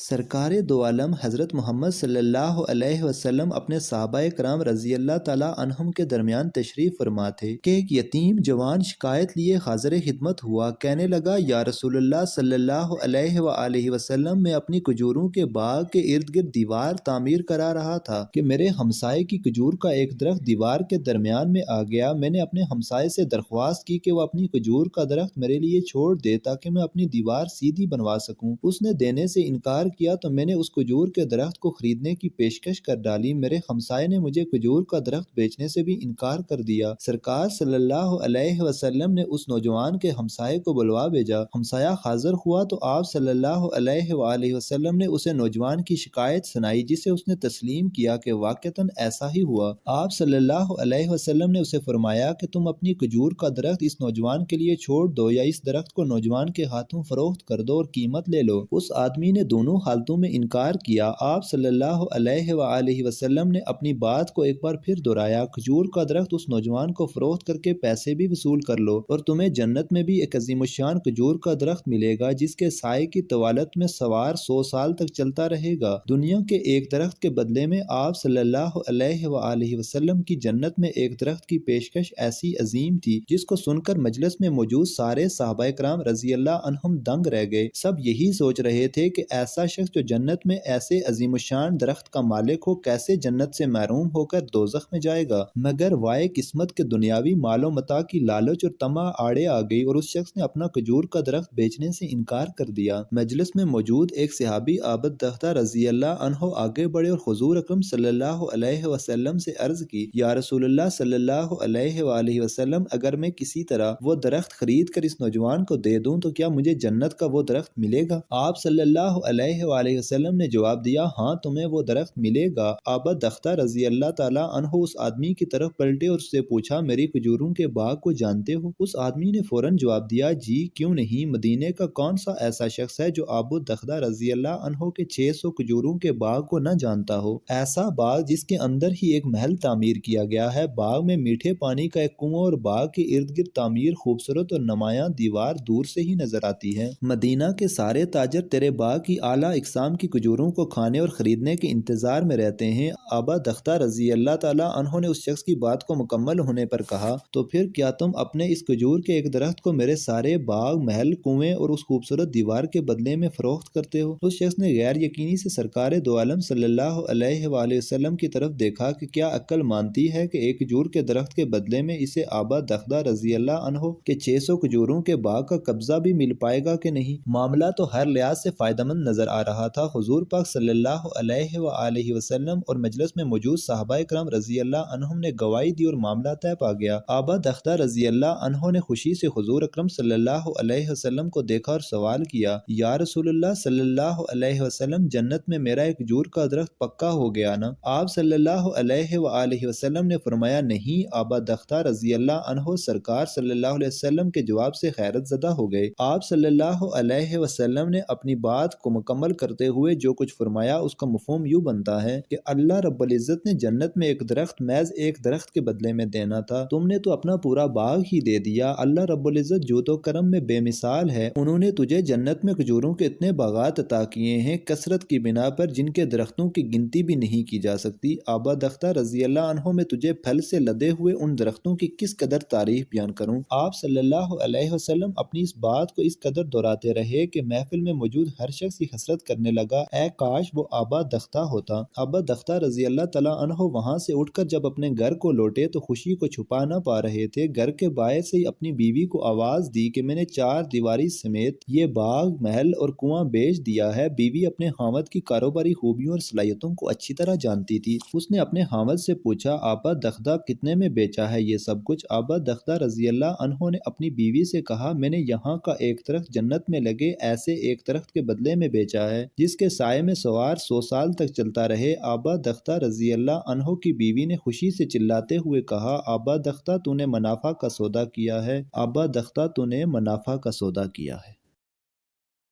سرکار دو عالم حضرت محمد صلی اللہ علیہ وسلم اپنے صحابہ کرام رضی اللہ تعالیٰ عنہم کے درمیان تشریف فرما تھے کہ ایک یتیم جوان شکایت لیے حاضر خدمت ہوا۔ کہنے لگا، یا رسول اللہ صلی اللہ علیہ وآلہ وسلم، میں اپنی کھجوروں کے باغ کے ارد گرد دیوار تعمیر کرا رہا تھا کہ میرے ہمسائے کی کھجور کا ایک درخت دیوار کے درمیان میں آ گیا۔ میں نے اپنے ہمسائے سے درخواست کی کہ وہ اپنی کھجور کا درخت میرے لیے چھوڑ دے تاکہ میں اپنی دیوار سیدھی بنوا سکوں۔ اس نے دینے سے انکار کیا تو میں نے اس کھجور کے درخت کو خریدنے کی پیشکش کر ڈالی۔ میرے ہمسائے نے مجھے کھجور کا درخت بیچنے سے بھی انکار کر دیا۔ سرکار صلی اللہ علیہ وسلم نے اس نوجوان کے ہمسائے کو بلوا بھیجا۔ ہمسایہ حاضر ہوا تو آپ صلی اللہ علیہ وآلہ وسلم نے اسے نوجوان کی شکایت سنائی، جسے اس نے تسلیم کیا کہ واقعتاً ایسا ہی ہوا۔ آپ صلی اللہ علیہ وسلم نے اسے فرمایا کہ تم اپنی کھجور کا درخت اس نوجوان کے لیے چھوڑ دو یا اس درخت کو نوجوان کے ہاتھوں فروخت کر دو اور قیمت لے لو۔ اس آدمی نے دونوں حالتوں میں انکار کیا۔ آپ صلی اللہ علیہ وآلہ وسلم نے اپنی بات کو ایک بار پھر دہرایا، کھجور کا درخت اس نوجوان کو فروخت کر کے پیسے بھی وصول کر لو اور تمہیں جنت میں بھی ایک عظیم الشان کھجور کا درخت ملے گا جس کے سائے کی طوالت میں سوار 100 سال تک چلتا رہے گا۔ دنیا کے ایک درخت کے بدلے میں آپ صلی اللہ علیہ وآلہ وسلم کی جنت میں ایک درخت کی پیشکش ایسی عظیم تھی جس کو سن کر مجلس میں موجود سارے صحابہ کرام رضی اللہ عنہم دنگ رہ گئے۔ سب یہی سوچ رہے تھے کہ ایسا شخص جو جنت میں ایسے عظیم الشان درخت کا مالک ہو کیسے جنت سے محروم ہو کر دوزخ میں جائے گا۔ مگر وائے قسمت کے دنیاوی مال و متاع کی لالچ اور طمع آڑے آ گئی اور اس شخص نے اپنا کھجور کا درخت بیچنے سے انکار کر دیا۔ مجلس میں موجود ایک صحابی عابد دختہ رضی اللہ عنہ آگے بڑھے اور حضور اکرم صلی اللہ علیہ وسلم سے عرض کی، یا رسول اللہ صلی اللہ علیہ وآلہ وسلم، اگر میں کسی طرح وہ درخت خرید کر اس نوجوان کو دے دوں تو کیا مجھے جنت کا وہ درخت ملے گا؟ آپ صلی اللہ علیہ وآلہ وسلم نے جواب دیا، ہاں تمہیں وہ درخت ملے گا۔ عابد دختہ رضی اللہ تعالیٰ عنہ اس آدمی کی طرف پلٹے اور اس سے پوچھا، میری کھجوروں کے باغ کو جانتے ہو؟ اس آدمی نے فوراً جواب دیا، جی کیوں نہیں، مدینے کا کون سا ایسا شخص ہے جو عابد دختہ رضی اللہ عنہ کے 600 کھجوروں کے باغ کو نہ جانتا ہو؟ ایسا باغ جس کے اندر ہی ایک محل تعمیر کیا گیا ہے، باغ میں میٹھے پانی کا ایک کنواں اور باغ کے ارد گرد تعمیر خوبصورت اور نمایاں دیوار دور سے ہی نظر آتی ہے۔ مدینہ کے سارے تاجر تیرے باغ کی اعلیٰ اقسام کی کھجوروں کو کھانے اور خریدنے کے انتظار میں رہتے ہیں۔ عابد دختہ رضی اللہ تعالیٰ عنہ نے اس شخص کی بات کو مکمل ہونے پر کہا، تو پھر کیا تم اپنے اس کھجور کے ایک درخت کو میرے سارے باغ، محل، کنویں اور اس خوبصورت دیوار کے بدلے میں فروخت کرتے ہو؟ اس شخص نے غیر یقینی سے سرکار دو عالم صلی اللہ علیہ وآلہ وسلم کی طرف دیکھا کہ کیا عقل مانتی ہے کہ ایک کھجور کے درخت کے بدلے میں اسے عابد دختہ رضی اللہ عنہ کے 600 کھجوروں کے باغ کا قبضہ بھی مل پائے گا کہ نہیں؟ معاملہ تو ہر لحاظ سے فائدہ مند نظر آ رہا تھا۔ حضور پاک صلی اللہ علیہ وآلہ وسلم اور مجلس میں موجود صحابہ کرام رضی اللہ عنہم نے گواہی دی اور معاملہ طے پا گیا۔ عابد دختہ رضی اللہ عنہ نے خوشی سے حضور اکرم صلی اللہ علیہ وسلم کو دیکھا اور سوال کیا، یا رسول اللہ صلی اللہ علیہ وسلم، جنت میں میرا ایک کھجور کا درخت پکا ہو گیا نا؟ آپ صلی اللہ علیہ وآلہ وسلم نے فرمایا، نہیں۔ عابد دختہ رضی اللہ عنہ سرکار صلی اللہ علیہ وسلم کے جواب سے حیرت زدہ ہو گئے۔ آپ صلی اللہ علیہ وسلم نے اپنی بات کو مکمل کرتے ہوئے جو کچھ فرمایا اس کا مفہوم یوں بنتا ہے کہ اللہ رب العزت نے جنت میں ایک درخت محض ایک درخت کے بدلے میں دینا تھا، تم نے تو اپنا پورا باغ ہی دے دیا۔ اللہ رب العزت جود و کرم میں بے مثال ہے، انہوں نے تجھے جنت میں کھجوروں کے اتنے باغات عطا کیے ہیں کثرت کی بنا پر جن کے درختوں کی گنتی بھی نہیں کی جا سکتی۔ عابد دختہ رضی اللہ عنہ میں تجھے پھل سے لدے ہوئے ان درختوں کی کس قدر تعریف بیان کروں؟ آپ صلی اللہ علیہ وسلم اپنی اس بات کو اس قدر دہراتے رہے کہ محفل میں موجود ہر شخص یہ حسرت کرنے لگا، اے کاش وہ عابد دختہ ہوتا۔ عابد دختہ رضی اللہ تعالیٰ عنہ وہاں سے اٹھ کر جب اپنے گھر کو لوٹے تو خوشی کو چھپا نہ پا رہے تھے۔ گھر کے باہر سے ہی اپنی بیوی کو آواز دی کہ میں نے 4 دیواری سمیت یہ باغ، محل اور کنواں بیچ دیا ہے۔ بیوی اپنے خاوند کی کاروباری خوبیوں اور صلاحیتوں کو اچھی طرح جانتی تھی۔ اس نے اپنے خاوند سے پوچھا، عابد دختہ کتنے میں بیچا ہے یہ سب کچھ؟ عابد دختہ رضی اللہ عنہ نے اپنی بیوی سے کہا، میں نے یہاں کا ایک درخت جنت میں لگے ایسے ایک درخت کے بدلے میں بیچا ہے جس کے سائے میں سوار 100 سال تک چلتا رہے۔ عابد دختہ رضی اللہ عنہ کی بیوی نے خوشی سے چلاتے ہوئے کہا، عابد دختہ تو نے منافع کا سودا کیا ہے، عابد دختہ تو نے منافع کا سودا کیا ہے۔